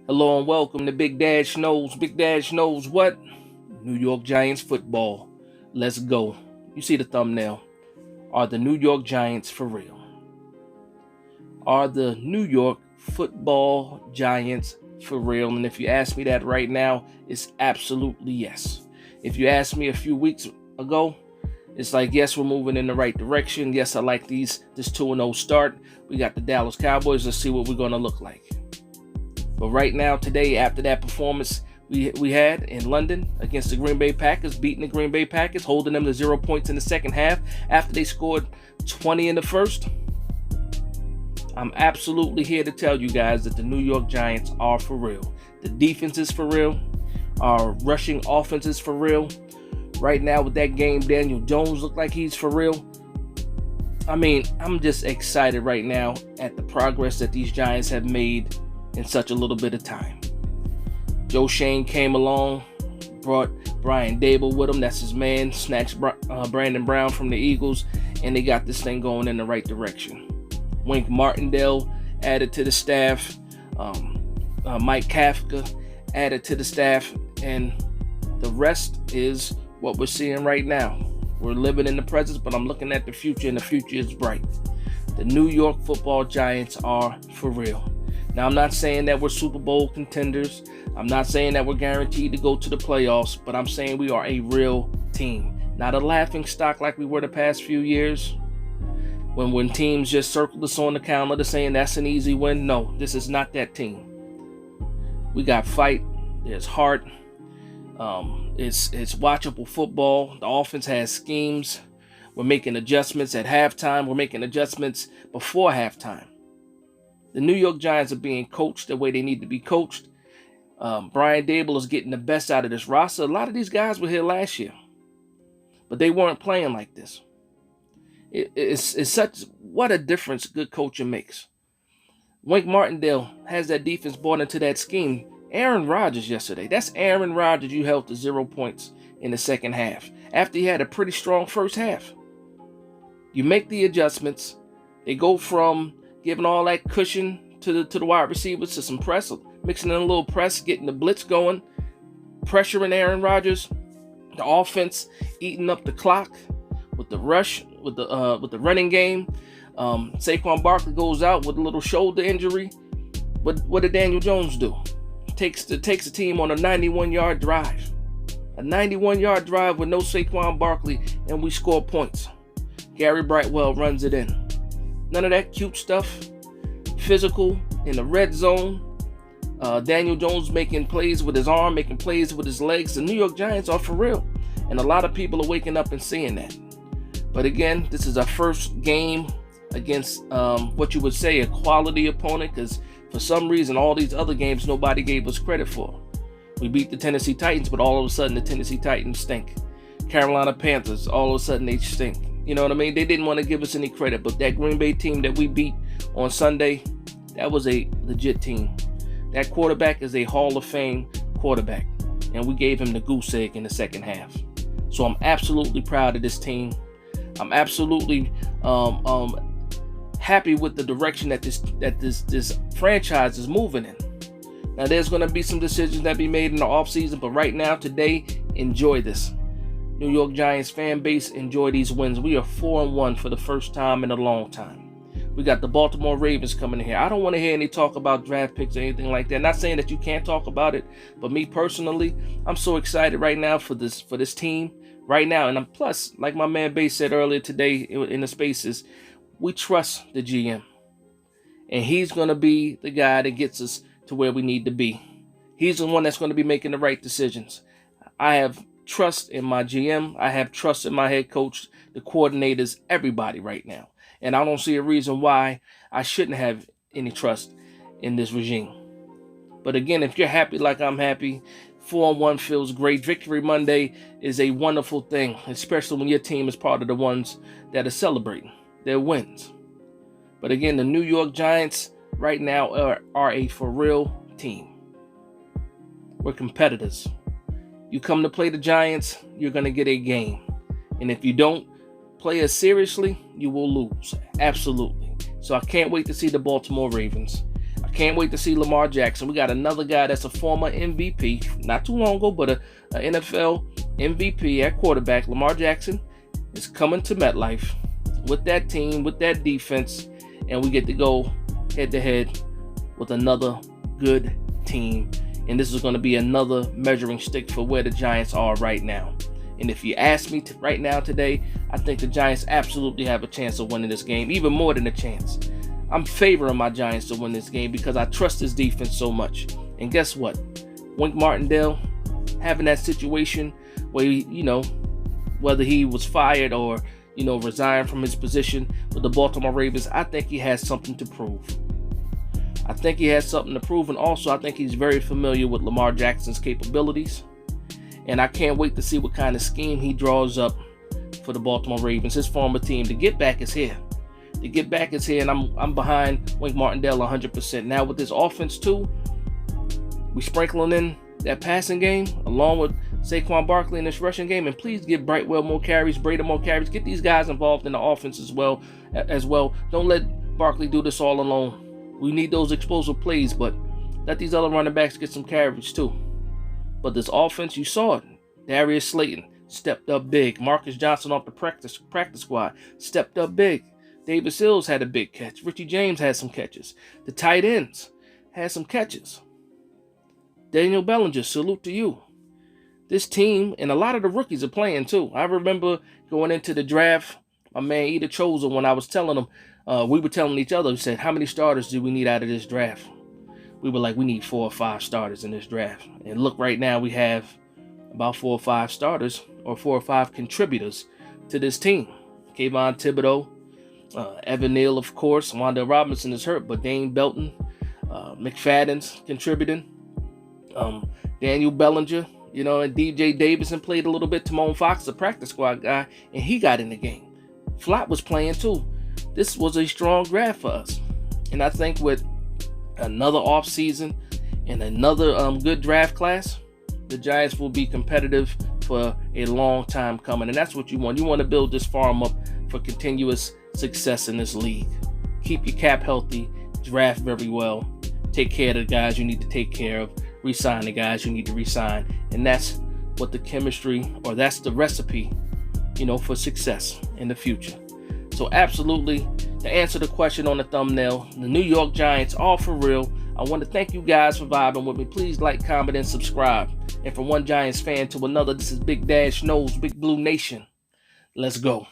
Hello and welcome to Big Dash Knows. Big Dash knows what? New York Giants football. Let's go. You see the thumbnail. Are the New York Giants for real? Are the New York football Giants for real? And if you ask me that right now, it's absolutely yes. If you asked me a few weeks ago, it's like, yes, we're moving in the right direction. Yes, I like this 2-0 start. We got the Dallas Cowboys. Let's see what we're going to look like. But right now, today, after that performance we had in London against the Green Bay Packers, beating the Green Bay Packers, holding them to 0 points in the second half after they scored 20 in the first, I'm absolutely here to tell you guys that the New York Giants are for real. The defense is for real. Our rushing offense is for real. Right now with that game, Daniel Jones looked like he's for real. I mean, I'm just excited right now at the progress that these Giants have made in such a little bit of time. Joe Schoen came along, brought Brian Daboll with him. That's his man. Snatched Brandon Brown from the Eagles, and they got this thing going in the right direction. Wink Martindale added to the staff. Mike Kafka added to the staff, and the rest is what we're seeing right now. We're living in the present, but I'm looking at the future, and the future is bright. The New York football Giants are for real. Now, I'm not saying that we're Super Bowl contenders. I'm not saying that we're guaranteed to go to the playoffs, but I'm saying we are a real team. Not a laughing stock like we were the past few years. When teams just circled us on the calendar saying that's an easy win. No, this is not that team. We got fight. There's heart. It's watchable football. The offense has schemes. We're making adjustments at halftime. We're making adjustments before halftime. The New York Giants are being coached the way they need to be coached. Brian Daboll is getting the best out of this roster. A lot of these guys were here last year, but they weren't playing like this. It's such what a difference good coaching makes. Wink Martindale has that defense bought into that scheme. Aaron Rodgers yesterday. That's Aaron Rodgers you held to 0 points in the second half after he had a pretty strong first half. You make the adjustments. They go from giving all that cushion to the wide receivers to some press, mixing in a little press, getting the blitz going, pressuring Aaron Rodgers. The offense eating up the clock with the rush, with the running game. Saquon Barkley goes out with a little shoulder injury. But what did Daniel Jones do? Takes the team on a 91-yard drive. A 91-yard drive with no Saquon Barkley, and we score points. Gary Brightwell runs it in. None of that cute stuff. Physical in the red zone. Daniel Jones making plays with his arm, making plays with his legs. The New York Giants are for real. And a lot of people are waking up and seeing that. But again, this is our first game against what you would say a quality opponent, because for some reason all these other games nobody gave us credit for. We beat the Tennessee Titans, but all of a sudden the Tennessee Titans stink. Carolina Panthers, all of a sudden they stink. You know what I mean? They didn't want to give us any credit, but that Green Bay team that we beat on Sunday, that was a legit team. That quarterback is a Hall of Fame quarterback, and we gave him the goose egg in the second half. So I'm absolutely proud of this team. I'm absolutely happy with the direction that this franchise is moving in. Now, there's going to be some decisions that be made in the offseason, but right now, today, enjoy this. New York Giants fan base, enjoy these wins. We are 4-1 for the first time in a long time. We got the Baltimore Ravens coming in here. I don't want to hear any talk about draft picks or anything like that. Not saying that you can't talk about it, but me personally, I'm so excited right now for this team right now. And plus, like my man Bay said earlier today in the spaces, we trust the GM, and he's going to be the guy that gets us to where we need to be. He's the one that's going to be making the right decisions. I have trust in my GM. I have trust in my head coach, the coordinators, everybody right now. And I don't see a reason why I shouldn't have any trust in this regime. But again, if you're happy like I'm happy, 4-1 feels great. Victory Monday is a wonderful thing, especially when your team is part of the ones that are celebrating their wins. But again, the New York Giants right now are a for real team. We're competitors. You come to play the Giants, you're going to get a game. And if you don't play us seriously, you will lose. Absolutely. So I can't wait to see the Baltimore Ravens. can't wait to see Lamar Jackson. We got another guy that's a former MVP, not too long ago, but a NFL MVP at quarterback. Lamar Jackson is coming to MetLife with that team, with that defense, and we get to go head-to-head with another good team. And this is going to be another measuring stick for where the Giants are right now. And if you ask me right now today, I think the Giants absolutely have a chance of winning this game, even more than a chance. I'm favoring my Giants to win this game because I trust this defense so much. And guess what? Wink Martindale having that situation where, whether he was fired or, resigned from his position with the Baltimore Ravens, I think he has something to prove. I think he has something to prove, and also I think he's very familiar with Lamar Jackson's capabilities. And I can't wait to see what kind of scheme he draws up for the Baltimore Ravens, his former team. To get back is here. To get back is here, and I'm behind Wink Martindale 100%. Now with this offense too, we sprinkling in that passing game along with Saquon Barkley in this rushing game, and please give Brightwell more carries, Breda more carries. Get these guys involved in the offense as well. Don't let Barkley do this all alone. We need those explosive plays, but let these other running backs get some carries too. But this offense, you saw it. Darius Slayton stepped up big. Marcus Johnson off the practice squad stepped up big. David Sills had a big catch. Richie James had some catches. The tight ends had some catches. Daniel Bellinger, salute to you. This team, and a lot of the rookies are playing too. I remember going into the draft, my man Eda Choza, when I was telling him, we were telling each other, we said, how many starters do we need out of this draft? We were like, we need 4 or 5 starters in this draft. And look, right now we have about 4 or 5 starters or 4 or 5 contributors to this team. Kayvon Thibodeau, Evan Neal, of course. Wan'Dale Robinson is hurt, but Dane Belton, McFadden's contributing. Daniel Bellinger, and DJ Davidson played a little bit. Timon Fox, the practice squad guy, and he got in the game. Flott was playing too. This was a strong draft for us. And I think with another offseason and another good draft class, the Giants will be competitive for a long time coming. And that's what you want. You want to build this farm up for continuous success in this league. Keep your cap healthy, draft very well, take care of the guys you need to take care of, re-sign the guys you need to re-sign. And that's what the chemistry, or that's the recipe, for success in the future. So absolutely, to answer the question on the thumbnail, the New York Giants are for real. I want to thank you guys for vibing with me. Please like, comment, and subscribe. And from one Giants fan to another, this is Big Dash Knows, Big Blue Nation. Let's go.